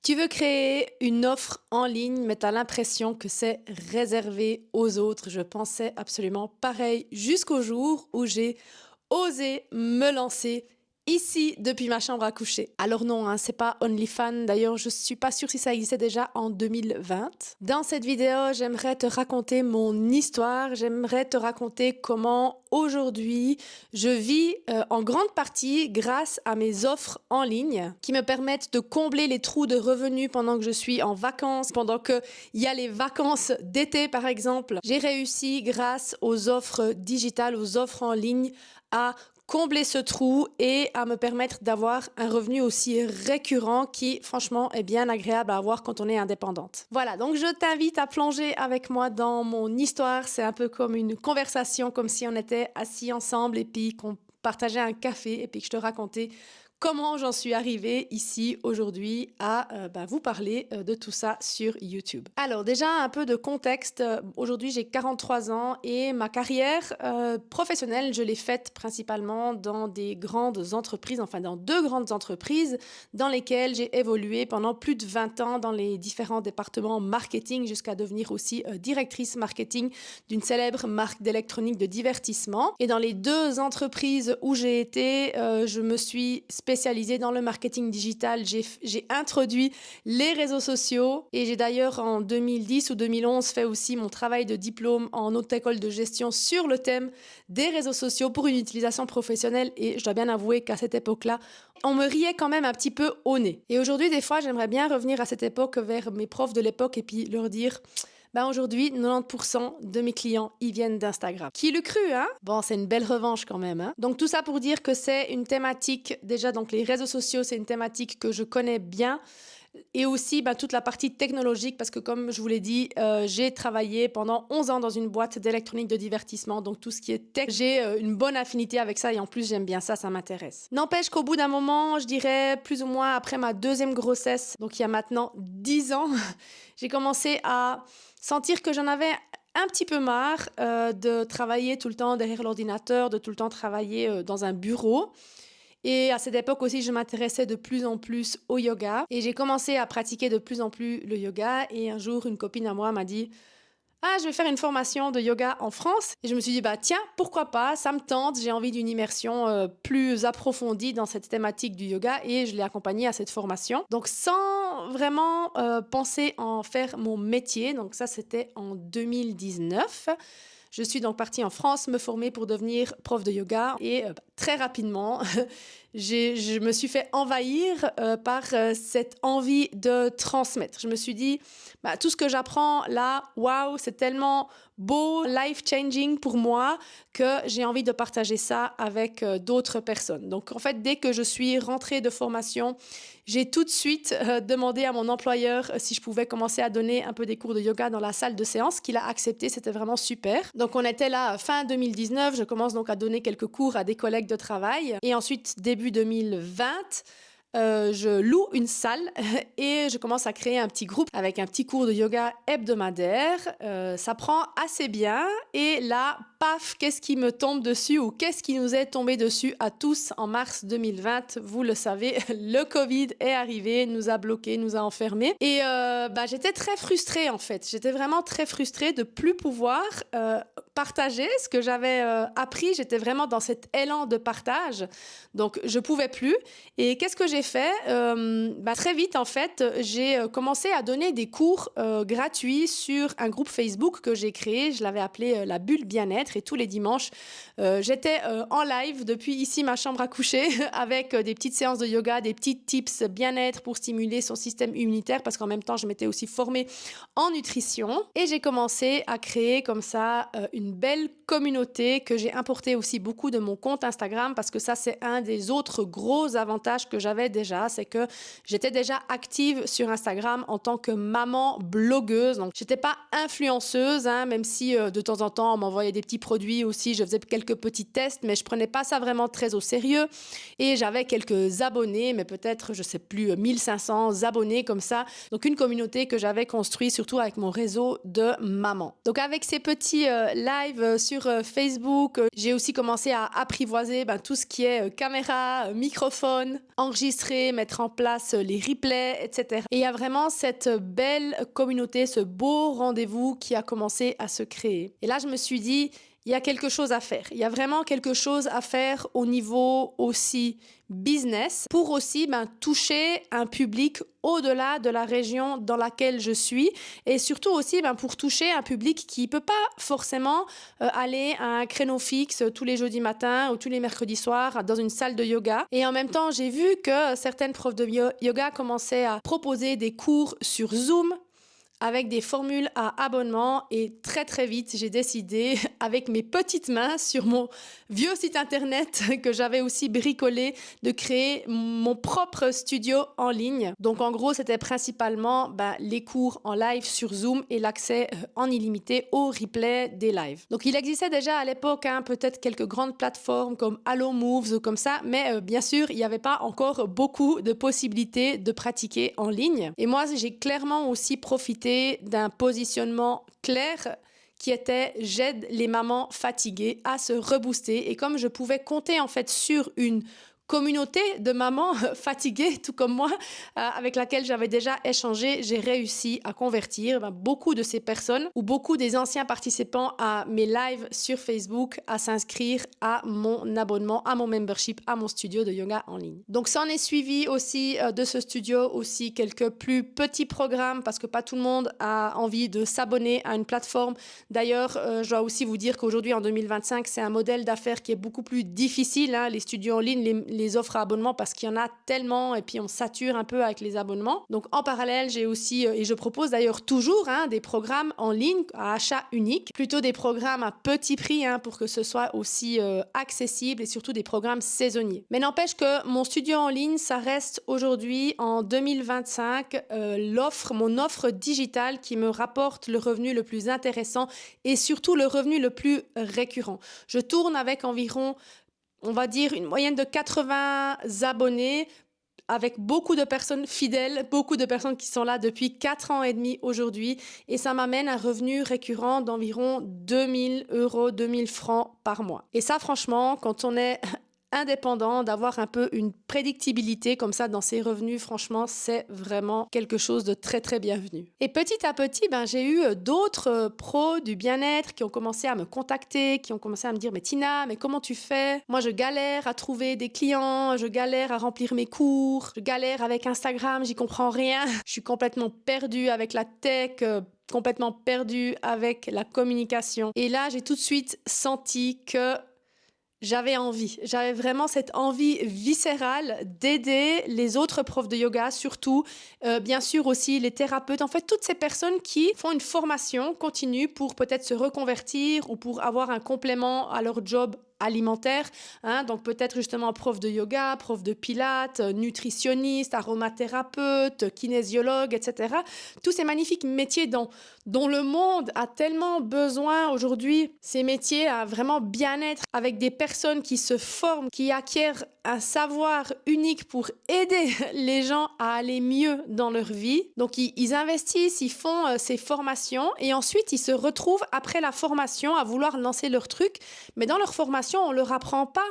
Tu veux créer une offre en ligne, mais tu as l'impression que c'est réservé aux autres. Je pensais absolument pareil jusqu'au jour où j'ai osé me lancer ici depuis ma chambre à coucher. Alors non, hein, c'est pas OnlyFans. D'ailleurs, je suis pas sûre si ça existait déjà en 2020. Dans cette vidéo, j'aimerais te raconter mon histoire. J'aimerais te raconter comment aujourd'hui je vis en grande partie grâce à mes offres en ligne qui me permettent de combler les trous de revenus pendant que je suis en vacances, pendant qu'il y a les vacances d'été par exemple. J'ai réussi grâce aux offres digitales, aux offres en ligne à combler ce trou et à me permettre d'avoir un revenu aussi récurrent qui, franchement, est bien agréable à avoir quand on est indépendante. Voilà, donc je t'invite à plonger avec moi dans mon histoire. C'est un peu comme une conversation, comme si on était assis ensemble et puis qu'on partageait un café et puis que je te racontais comment j'en suis arrivée ici aujourd'hui à vous parler de tout ça sur YouTube. Alors déjà un peu de contexte, aujourd'hui j'ai 43 ans et ma carrière professionnelle je l'ai faite principalement dans des grandes entreprises, enfin dans deux grandes entreprises dans lesquelles j'ai évolué pendant plus de 20 ans dans les différents départements marketing jusqu'à devenir aussi directrice marketing d'une célèbre marque d'électronique de divertissement. Et dans les deux entreprises où j'ai été, je me suis spécialisée dans le marketing digital. J'ai introduit les réseaux sociaux et j'ai d'ailleurs en 2010 ou 2011 fait aussi mon travail de diplôme en haute école de gestion sur le thème des réseaux sociaux pour une utilisation professionnelle et je dois bien avouer qu'à cette époque-là, on me riait quand même un petit peu au nez. Et aujourd'hui, des fois, j'aimerais bien revenir à cette époque vers mes profs de l'époque et puis leur dire... aujourd'hui, 90% de mes clients, ils viennent d'Instagram. Qui l'eût cru, hein? Bon, c'est une belle revanche quand même, hein? Donc tout ça pour dire que c'est une thématique, déjà, donc les réseaux sociaux, c'est une thématique que je connais bien. Et aussi toute la partie technologique parce que comme je vous l'ai dit, j'ai travaillé pendant 11 ans dans une boîte d'électronique de divertissement. Donc tout ce qui est tech, j'ai une bonne affinité avec ça et en plus j'aime bien ça, ça m'intéresse. N'empêche qu'au bout d'un moment, je dirais plus ou moins après ma deuxième grossesse, donc il y a maintenant 10 ans, j'ai commencé à sentir que j'en avais un petit peu marre de travailler tout le temps derrière l'ordinateur, de tout le temps travailler dans un bureau. Et à cette époque aussi, je m'intéressais de plus en plus au yoga et j'ai commencé à pratiquer de plus en plus le yoga et un jour, une copine à moi m'a dit « Ah, je vais faire une formation de yoga en France » et je me suis dit « Tiens, pourquoi pas, ça me tente, j'ai envie d'une immersion plus approfondie dans cette thématique du yoga » et je l'ai accompagnée à cette formation. Donc sans vraiment penser en faire mon métier, donc ça c'était en 2019. Je suis donc partie en France me former pour devenir prof de yoga et très rapidement, je me suis fait envahir par cette envie de transmettre. Je me suis dit, tout ce que j'apprends là, waouh, c'est tellement beau, life-changing pour moi que j'ai envie de partager ça avec d'autres personnes. Donc en fait, dès que je suis rentrée de formation, j'ai tout de suite demandé à mon employeur si je pouvais commencer à donner un peu des cours de yoga dans la salle de séance, qu'il a accepté, c'était vraiment super. Donc on était là fin 2019, je commence donc à donner quelques cours à des collègues de travail. Et ensuite, début 2020, je loue une salle et je commence à créer un petit groupe avec un petit cours de yoga hebdomadaire. Ça prend assez bien et là, paf, qu'est-ce qui me tombe dessus ou qu'est-ce qui nous est tombé dessus à tous en mars 2020? Vous le savez, le Covid est arrivé, nous a bloqués, nous a enfermés et j'étais très frustrée en fait. J'étais vraiment très frustrée de plus pouvoir partager ce que j'avais appris. J'étais vraiment dans cet élan de partage, donc je pouvais plus. Et qu'est-ce que j'ai fait? Très vite en fait, j'ai commencé à donner des cours gratuits sur un groupe Facebook que j'ai créé. Je l'avais appelé la bulle bien-être et tous les dimanches, j'étais en live depuis ici ma chambre à coucher avec des petites séances de yoga, des petits tips bien-être pour stimuler son système immunitaire parce qu'en même temps, je m'étais aussi formée en nutrition et j'ai commencé à créer comme ça une belle communauté que j'ai importé aussi beaucoup de mon compte Instagram parce que ça, c'est un des autres gros avantages que j'avais déjà, c'est que j'étais déjà active sur Instagram en tant que maman blogueuse. Donc, j'étais pas influenceuse, même si de temps en temps, on m'envoyait des petits produits aussi. Je faisais quelques petits tests, mais je prenais pas ça vraiment très au sérieux. Et j'avais quelques abonnés, mais peut-être, je sais plus, 1500 abonnés comme ça. Donc, une communauté que j'avais construite surtout avec mon réseau de mamans. Donc, avec ces petits lives sur Facebook, j'ai aussi commencé à apprivoiser tout ce qui est caméra, microphone, enregistrement enregistrer, mettre en place les replays, etc. Et il y a vraiment cette belle communauté, ce beau rendez-vous qui a commencé à se créer. Et là, je me suis dit, il y a quelque chose à faire. Il y a vraiment quelque chose à faire au niveau aussi business pour aussi toucher un public au-delà de la région dans laquelle je suis et surtout aussi pour toucher un public qui ne peut pas forcément aller à un créneau fixe tous les jeudis matins ou tous les mercredis soirs dans une salle de yoga. Et en même temps, j'ai vu que certaines profs de yoga commençaient à proposer des cours sur Zoom avec des formules à abonnement et très très vite j'ai décidé avec mes petites mains sur mon vieux site internet que j'avais aussi bricolé de créer mon propre studio en ligne. Donc en gros c'était principalement les cours en live sur Zoom et l'accès en illimité au replay des lives. Donc il existait déjà à l'époque peut-être quelques grandes plateformes comme Allo Moves ou comme ça, mais bien sûr il n'y avait pas encore beaucoup de possibilités de pratiquer en ligne. Et moi j'ai clairement aussi profité d'un positionnement clair qui était j'aide les mamans fatiguées à se rebooster. Et comme je pouvais compter en fait sur une communauté de mamans fatiguées, tout comme moi, avec laquelle j'avais déjà échangé, j'ai réussi à convertir beaucoup de ces personnes ou beaucoup des anciens participants à mes lives sur Facebook à s'inscrire à mon abonnement, à mon membership, à mon studio de yoga en ligne. Donc ça en est suivi aussi de ce studio aussi quelques plus petits programmes parce que pas tout le monde a envie de s'abonner à une plateforme. D'ailleurs, je dois aussi vous dire qu'aujourd'hui en 2025, c'est un modèle d'affaires qui est beaucoup plus difficile. Les studios en ligne, les offres à abonnement parce qu'il y en a tellement et puis on sature un peu avec les abonnements. Donc en parallèle, j'ai aussi, et je propose d'ailleurs toujours des programmes en ligne à achat unique, plutôt des programmes à petit prix pour que ce soit aussi accessible et surtout des programmes saisonniers. Mais n'empêche que mon studio en ligne, ça reste aujourd'hui en 2025 mon offre digitale qui me rapporte le revenu le plus intéressant et surtout le revenu le plus récurrent. Je tourne avec environ on va dire une moyenne de 80 abonnés avec beaucoup de personnes fidèles, beaucoup de personnes qui sont là depuis 4 ans et demi aujourd'hui. Et ça m'amène un revenu récurrent d'environ 2000 euros, 2000 francs par mois. Et ça, franchement, quand on est indépendant, d'avoir un peu une prédictibilité comme ça dans ses revenus, franchement, c'est vraiment quelque chose de très, très bienvenu. Et petit à petit, j'ai eu d'autres pros du bien-être qui ont commencé à me contacter, qui ont commencé à me dire « Mais Tina, mais comment tu fais ? Moi, je galère à trouver des clients, je galère à remplir mes cours, je galère avec Instagram, j'y comprends rien. Je suis complètement perdue avec la tech, complètement perdue avec la communication. » Et là, j'ai tout de suite senti que j'avais vraiment cette envie viscérale d'aider les autres profs de yoga, surtout, bien sûr aussi les thérapeutes, en fait toutes ces personnes qui font une formation continue pour peut-être se reconvertir ou pour avoir un complément à leur job alimentaire, donc peut-être justement prof de yoga, prof de pilates, nutritionniste, aromathérapeute, kinésiologue, etc. Tous ces magnifiques métiers dont le monde a tellement besoin aujourd'hui, ces métiers à vraiment bien-être avec des personnes qui se forment, qui acquièrent un savoir unique pour aider les gens à aller mieux dans leur vie. Donc ils investissent, ils font ces formations et ensuite ils se retrouvent après la formation à vouloir lancer leur truc, mais dans leur formation on ne leur apprend pas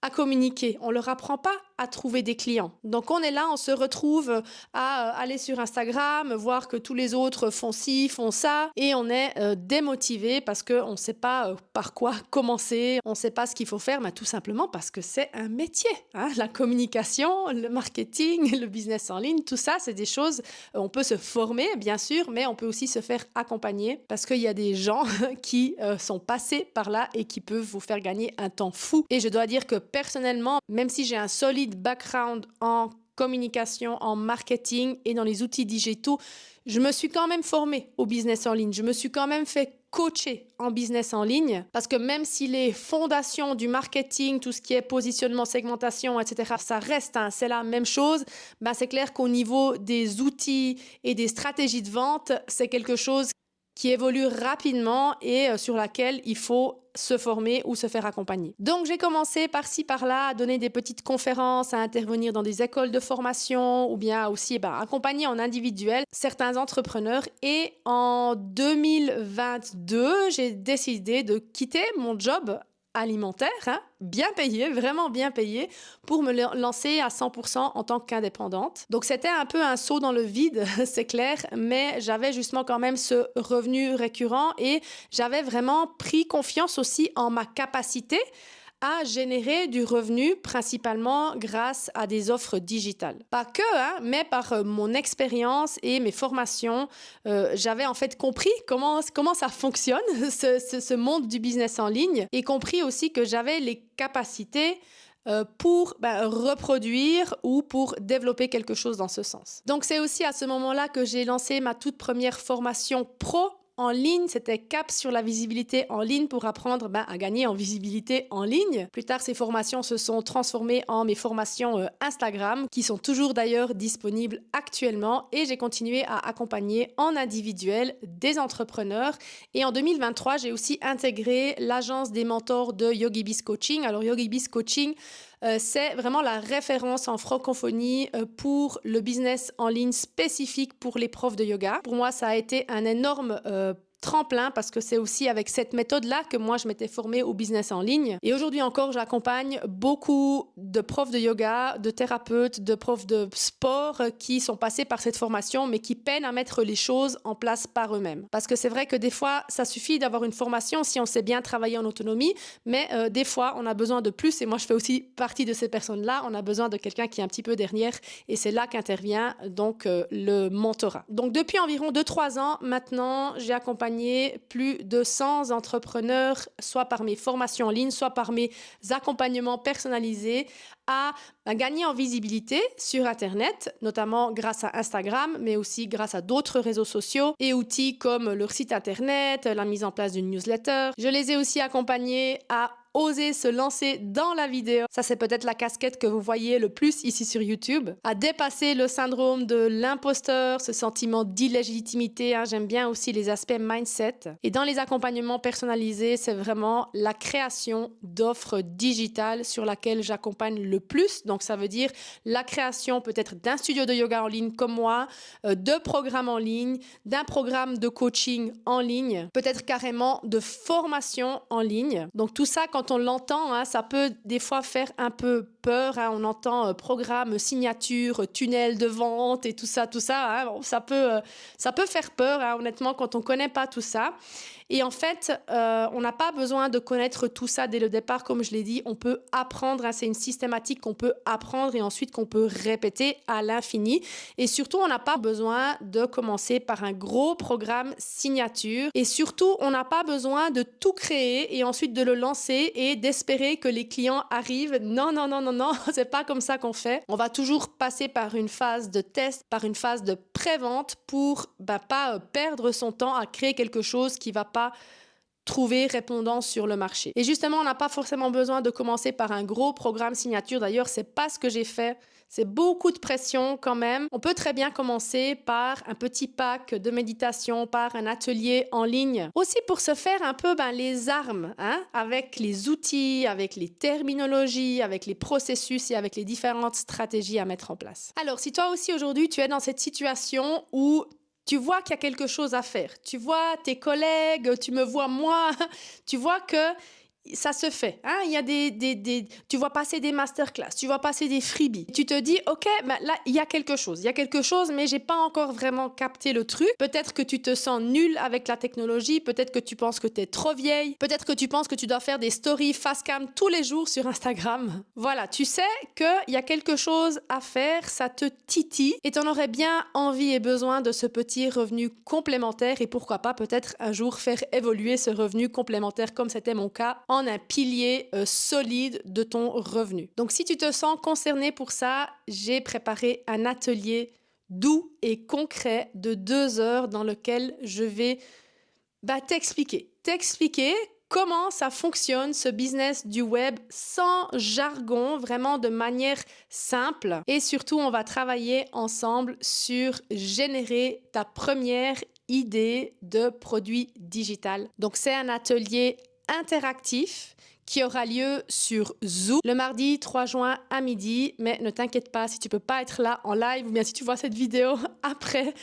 à communiquer, on ne leur apprend pas à trouver des clients. Donc on est là, on se retrouve à aller sur Instagram, voir que tous les autres font ci, font ça, et on est démotivé parce qu'on ne sait pas par quoi commencer, on ne sait pas ce qu'il faut faire, mais tout simplement parce que c'est un métier. La communication, le marketing, le business en ligne, tout ça, c'est des choses, on peut se former bien sûr, mais on peut aussi se faire accompagner parce qu'il y a des gens qui sont passés par là et qui peuvent vous faire gagner un temps fou. Et je dois dire que personnellement, même si j'ai un solide background en communication, en marketing et dans les outils digitaux, je me suis quand même formée au business en ligne. Je me suis quand même fait coacher en business en ligne parce que même si les fondations du marketing, tout ce qui est positionnement, segmentation, etc., ça reste, c'est la même chose, c'est clair qu'au niveau des outils et des stratégies de vente, c'est quelque chose qui évolue rapidement et sur laquelle il faut se former ou se faire accompagner. Donc j'ai commencé par-ci par-là à donner des petites conférences, à intervenir dans des écoles de formation ou bien aussi accompagner en individuel certains entrepreneurs. Et en 2022, j'ai décidé de quitter mon job alimentaire, hein, bien payé, vraiment bien payé, pour me lancer à 100% en tant qu'indépendante. Donc c'était un peu un saut dans le vide, c'est clair, mais j'avais justement quand même ce revenu récurrent et j'avais vraiment pris confiance aussi en ma capacité à générer du revenu principalement grâce à des offres digitales. Pas que, hein, mais par mon expérience et mes formations, j'avais en fait compris comment ça fonctionne, ce monde du business en ligne, et compris aussi que j'avais les capacités pour reproduire ou pour développer quelque chose dans ce sens. Donc c'est aussi à ce moment-là que j'ai lancé ma toute première formation pro en ligne, c'était Cap sur la visibilité en ligne pour apprendre à gagner en visibilité en ligne. Plus tard, ces formations se sont transformées en mes formations Instagram, qui sont toujours d'ailleurs disponibles actuellement, et j'ai continué à accompagner en individuel des entrepreneurs. Et en 2023, j'ai aussi intégré l'agence des mentors de YogiBiz Coaching. Alors YogiBiz Coaching, c'est vraiment la référence en francophonie pour le business en ligne spécifique pour les profs de yoga. Pour moi, ça a été un énorme tremplin parce que c'est aussi avec cette méthode-là que moi, je m'étais formée au business en ligne. Et aujourd'hui encore, j'accompagne beaucoup de profs de yoga, de thérapeutes, de profs de sport qui sont passés par cette formation, mais qui peinent à mettre les choses en place par eux-mêmes. Parce que c'est vrai que des fois, ça suffit d'avoir une formation si on sait bien travailler en autonomie, mais des fois, on a besoin de plus. Et moi, je fais aussi partie de ces personnes-là. On a besoin de quelqu'un qui est un petit peu derrière. Et c'est là qu'intervient donc le mentorat. Donc, depuis environ 2-3 ans, maintenant, j'ai accompagné plus de 100 entrepreneurs, soit par mes formations en ligne, soit par mes accompagnements personnalisés, à gagner en visibilité sur Internet, notamment grâce à Instagram, mais aussi grâce à d'autres réseaux sociaux et outils comme leur site Internet, la mise en place d'une newsletter. Je les ai aussi accompagnés à oser se lancer dans la vidéo. Ça, c'est peut-être la casquette que vous voyez le plus ici sur YouTube. À dépasser le syndrome de l'imposteur, ce sentiment d'illégitimité. J'aime bien aussi les aspects mindset. Et dans les accompagnements personnalisés, c'est vraiment la création d'offres digitales sur laquelle j'accompagne le plus. Donc, ça veut dire la création peut-être d'un studio de yoga en ligne comme moi, de programmes en ligne, d'un programme de coaching en ligne, peut-être carrément de formation en ligne. Donc, tout ça, quand on l'entend, ça peut des fois faire un peu peur. On entend programme, signature, tunnel de vente et tout ça. Bon, ça peut faire peur, honnêtement, quand on ne connaît pas tout ça. Et en fait, on n'a pas besoin de connaître tout ça dès le départ, comme je l'ai dit. On peut apprendre, c'est une systématique qu'on peut apprendre et ensuite qu'on peut répéter à l'infini. Et surtout, on n'a pas besoin de commencer par un gros programme signature. Et surtout, on n'a pas besoin de tout créer et ensuite de le lancer et d'espérer que les clients arrivent. Non, c'est pas comme ça qu'on fait. On va toujours passer par une phase de test, par une phase de pré-vente pour pas perdre son temps à créer quelque chose qui va pas trouver répondant sur le marché. Et justement, on n'a pas forcément besoin de commencer par un gros programme signature. D'ailleurs, c'est pas ce que j'ai fait. C'est beaucoup de pression quand même. On peut très bien commencer par un petit pack de méditation, par un atelier en ligne. Aussi pour se faire un peu les armes, avec les outils, avec les terminologies, avec les processus et avec les différentes stratégies à mettre en place. Alors, si toi aussi aujourd'hui, tu es dans cette situation où tu vois qu'il y a quelque chose à faire. Tu vois tes collègues, tu me vois moi, tu vois que ça se fait. Il y a tu vois passer des masterclass, tu vois passer des freebies. Tu te dis, OK, là, il y a quelque chose, mais j'ai pas encore vraiment capté le truc. Peut-être que tu te sens nul avec la technologie, peut-être que tu penses que tu es trop vieille, peut-être que tu penses que tu dois faire des stories face cam tous les jours sur Instagram. Voilà, tu sais qu'il y a quelque chose à faire, ça te titille et tu en aurais bien envie et besoin de ce petit revenu complémentaire et pourquoi pas peut-être un jour faire évoluer ce revenu complémentaire comme c'était mon cas en un pilier solide de ton revenu. Donc, si tu te sens concerné pour ça, j'ai préparé un atelier doux et concret de 2 heures dans lequel je vais t'expliquer comment ça fonctionne, ce business du web, sans jargon, vraiment de manière simple. Et surtout, on va travailler ensemble sur générer ta première idée de produit digital. Donc, c'est un atelier interactif qui aura lieu sur Zoom le mardi 3 juin à midi. Mais ne t'inquiète pas, si tu peux pas être là en live ou bien si tu vois cette vidéo après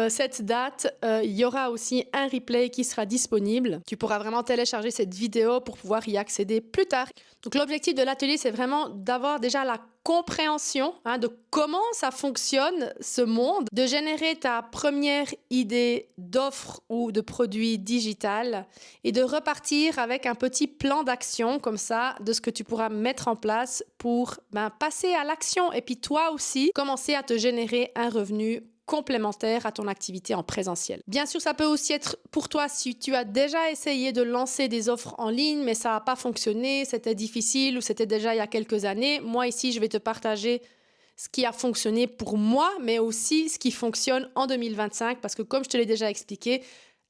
cette date, il y aura aussi un replay qui sera disponible. Tu pourras vraiment télécharger cette vidéo pour pouvoir y accéder plus tard. Donc l'objectif de l'atelier, c'est vraiment d'avoir déjà la compréhension de comment ça fonctionne ce monde, de générer ta première idée d'offre ou de produit digital et de repartir avec un petit plan d'action comme ça de ce que tu pourras mettre en place pour passer à l'action et puis toi aussi commencer à te générer un revenu complémentaire à ton activité en présentiel. Bien sûr, ça peut aussi être pour toi si tu as déjà essayé de lancer des offres en ligne, mais ça n'a pas fonctionné, c'était difficile ou c'était déjà il y a quelques années. Moi, ici, je vais te partager ce qui a fonctionné pour moi, mais aussi ce qui fonctionne en 2025, parce que comme je te l'ai déjà expliqué,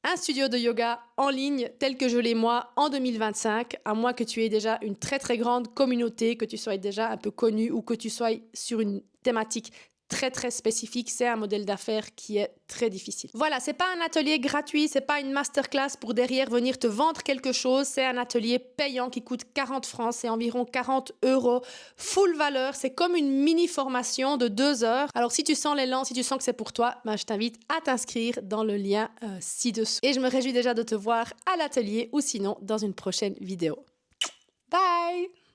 un studio de yoga en ligne tel que je l'ai moi en 2025, à moins que tu aies déjà une très très grande communauté, que tu sois déjà un peu connu ou que tu sois sur une thématique très très spécifique, c'est un modèle d'affaires qui est très difficile. Voilà, c'est pas un atelier gratuit, c'est pas une masterclass pour derrière venir te vendre quelque chose, c'est un atelier payant qui coûte 40 francs, c'est environ 40 €, full valeur, c'est comme une mini formation de 2 heures. Alors si tu sens l'élan, si tu sens que c'est pour toi, je t'invite à t'inscrire dans le lien ci-dessous. Et je me réjouis déjà de te voir à l'atelier ou sinon dans une prochaine vidéo. Bye!